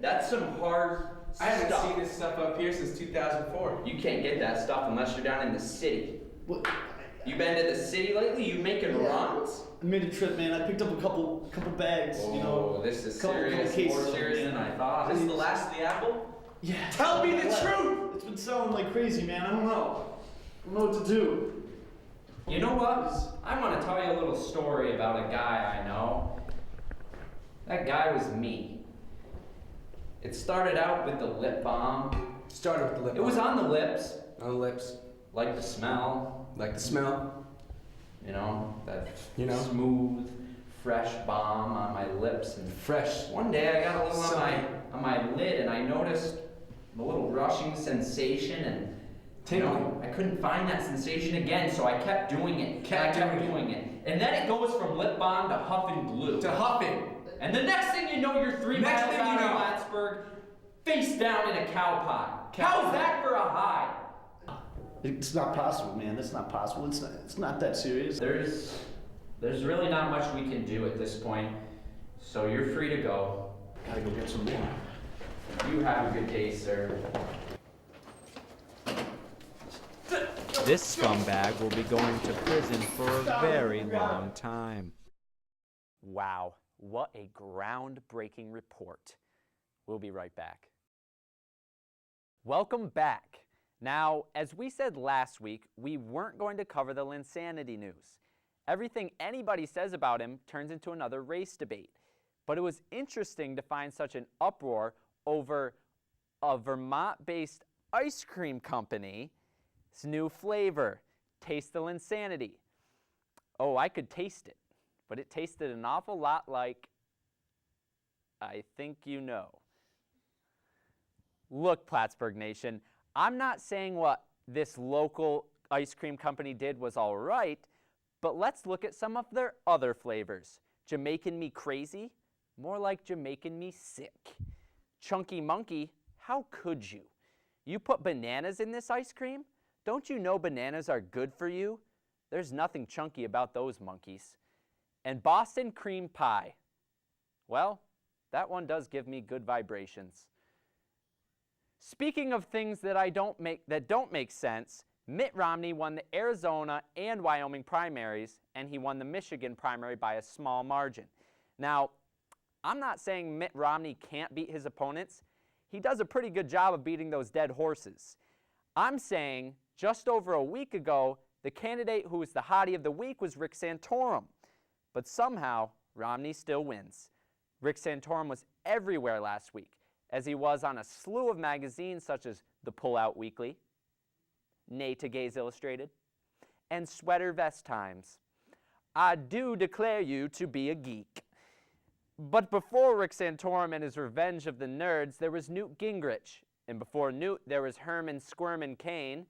That's some hard I haven't stuff. seen this stuff up here since 2004. You can't get that stuff unless you're down in the city. What? You been to the city lately? You making runs? I made a trip, man. I picked up a couple bags. Oh, this is couple serious. cases More of serious them, than man. I thought. This is the last of the apple? Yeah. Tell me the truth! It's been selling like crazy, man. I don't know. I don't know what to do. You know what? I want to tell you a little story about a guy I know. That guy was me. It started out with the lip balm. Started with the lip It was balm. on the lips. On the lips. Like the smell. Like the smell. You know, that You smooth, fresh balm on my lips. And Fresh. one day I got a little Sunny. on my lid and I noticed a little rushing sensation and Tingling. I couldn't find that sensation again, so I kept doing it. I kept doing it. And then it goes from lip balm to huffing glue. To huffing. And the next thing you know, you're 3 Next miles thing you out of know. Plattsburgh, face down in a cow pie. Cow How's pie. that for a high? It's not possible, man. That's not possible. It's not that serious. There's really not much we can do at this point, so you're free to go. Gotta go get some more. You have a good day, sir. This scumbag will be going to prison for a very long time. Wow, what a groundbreaking report. We'll be right back. Welcome back. Now, as we said last week, we weren't going to cover the Linsanity news. Everything anybody says about him turns into another race debate. But it was interesting to find such an uproar over a Vermont-based ice cream company's new flavor, Taste the Linsanity. Oh, I could taste it, but it tasted an awful lot like, I think you know. Look, Plattsburgh Nation, I'm not saying what this local ice cream company did was all right, but let's look at some of their other flavors. Jamaican Me Crazy, more like Jamaican Me Sick. Chunky Monkey, how could you? You put bananas in this ice cream? Don't you know bananas are good for you? There's nothing chunky about those monkeys. And Boston Cream Pie. Well, that one does give me good vibrations. Speaking of things that don't make sense, Mitt Romney won the Arizona and Wyoming primaries, and he won the Michigan primary by a small margin. Now, I'm not saying Mitt Romney can't beat his opponents. He does a pretty good job of beating those dead horses. I'm saying just over a week ago, the candidate who was the hottie of the week was Rick Santorum. But somehow, Romney still wins. Rick Santorum was everywhere last week, as he was on a slew of magazines such as The Pullout Weekly, Nay to Gays Illustrated, and Sweater Vest Times. I do declare you to be a geek. But before Rick Santorum and his revenge of the nerds, there was Newt Gingrich. And before Newt, there was Herman Squirmin' Cain.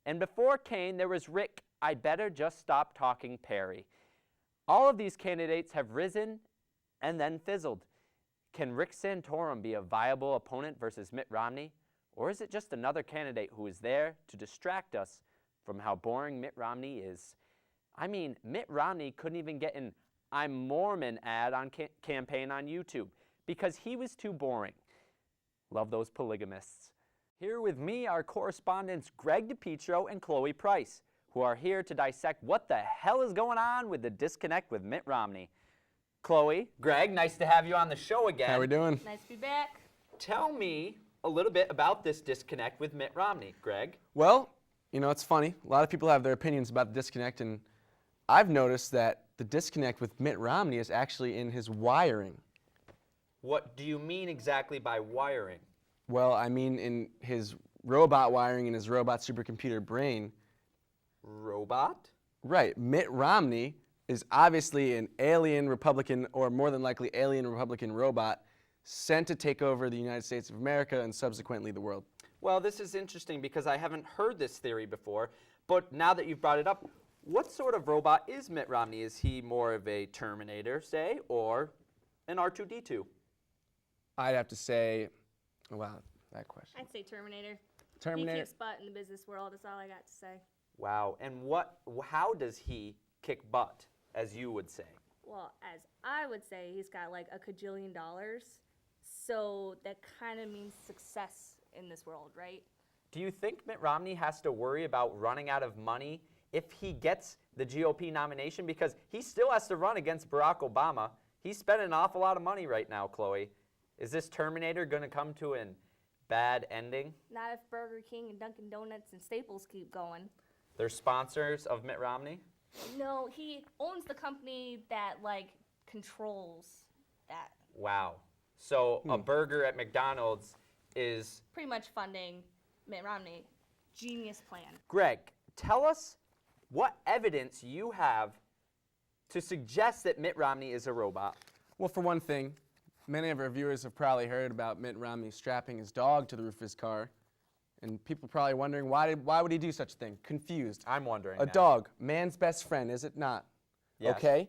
And before Cain, there was Rick, I better just stop talking Perry. All of these candidates have risen and then fizzled. Can Rick Santorum be a viable opponent versus Mitt Romney? Or is it just another candidate who is there to distract us from how boring Mitt Romney is? I mean, Mitt Romney couldn't even get an I'm Mormon ad on campaign on YouTube because he was too boring. Love those polygamists. Here with me are correspondents Greg DiPietro and Chloe Price, who are here to dissect what the hell is going on with the disconnect with Mitt Romney. Chloe, Greg, nice to have you on the show again. How we doing? Nice to be back. Tell me a little bit about this disconnect with Mitt Romney, Greg. Well, you know, it's funny. A lot of people have their opinions about the disconnect, and I've noticed that the disconnect with Mitt Romney is actually in his wiring. What do you mean exactly by wiring? Well, I mean in his robot wiring in his robot supercomputer brain. Robot? Right. Mitt Romney is obviously an alien Republican, or more than likely alien Republican robot, sent to take over the United States of America and subsequently the world. Well, this is interesting because I haven't heard this theory before, but now that you've brought it up, what sort of robot is Mitt Romney? Is he more of a Terminator, say, or an R2-D2? I'd have to say, wow, that question. I'd say Terminator. Terminator. He kicks butt in the business world, is all I got to say. Wow, and how does he kick butt, as you would say? Well, as I would say, he's got like $1 kajillion. So that kind of means success in this world, right? Do you think Mitt Romney has to worry about running out of money if he gets the GOP nomination? Because he still has to run against Barack Obama. He's spending an awful lot of money right now, Chloe. Is this Terminator going to come to a bad ending? Not if Burger King and Dunkin' Donuts and Staples keep going. They're sponsors of Mitt Romney? No, he owns the company that, like, controls that. Wow. So a burger at McDonald's is... Pretty much funding Mitt Romney. Genius plan. Greg, tell us what evidence you have to suggest that Mitt Romney is a robot. Well, for one thing, many of our viewers have probably heard about Mitt Romney strapping his dog to the roof of his car. And people probably wondering, why would he do such a thing? Confused. I'm wondering A that. dog, man's best friend, is it not? Yes. Okay?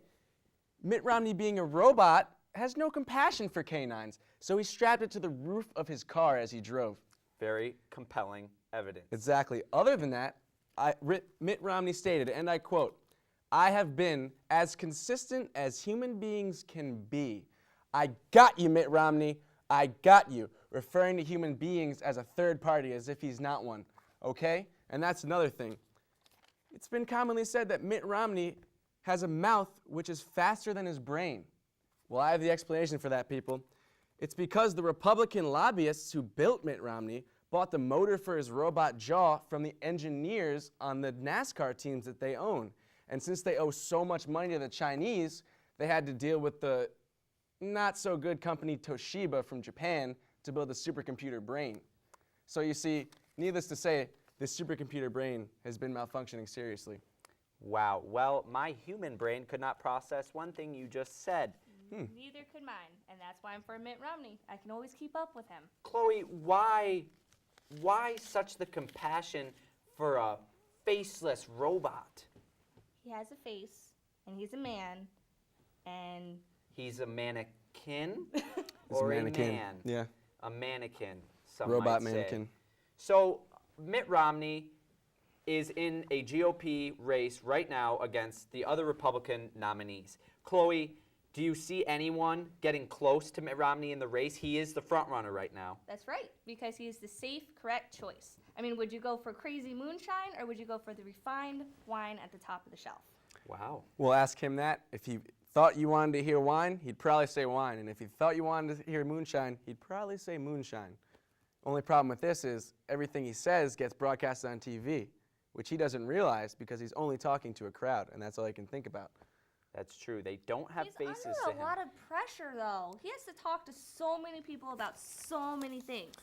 Mitt Romney being a robot has no compassion for canines, so he strapped it to the roof of his car as he drove. Very compelling evidence. Exactly. Other than that, Mitt Romney stated, and I quote, "I have been as consistent as human beings can be. I got you, Mitt Romney. I got you," referring to human beings as a third party as if he's not one. Okay? And that's another thing. It's been commonly said that Mitt Romney has a mouth which is faster than his brain. Well, I have the explanation for that, people. It's because the Republican lobbyists who built Mitt Romney bought the motor for his robot jaw from the engineers on the NASCAR teams that they own. And since they owe so much money to the Chinese, they had to deal with the not-so-good company Toshiba from Japan to build the supercomputer brain. So you see, needless to say, this supercomputer brain has been malfunctioning seriously. Wow. Well, my human brain could not process one thing you just said. Neither could mine, and that's why I'm for Mitt Romney. I can always keep up with him. Chloe, why such the compassion for a faceless robot? He has a face, and he's a man, and He's a mannequin It's or a mannequin. man? Yeah. A mannequin, some Robot might say. mannequin. So Mitt Romney is in a GOP race right now against the other Republican nominees. Chloe, do you see anyone getting close to Mitt Romney in the race? He is the front runner right now. that's right, because he's the safe, correct choice. I mean, would you go for crazy moonshine, or would you go for the refined wine at the top of the shelf? Wow. We'll ask him that. If he thought you wanted to hear wine, he'd probably say wine. And if he thought you wanted to hear moonshine, he'd probably say moonshine. Only problem with this is everything he says gets broadcasted on TV, which he doesn't realize because he's only talking to a crowd, and that's all he can think about. That's true. They don't have He's faces under to a him. lot of pressure, though. He has to talk to so many people about so many things.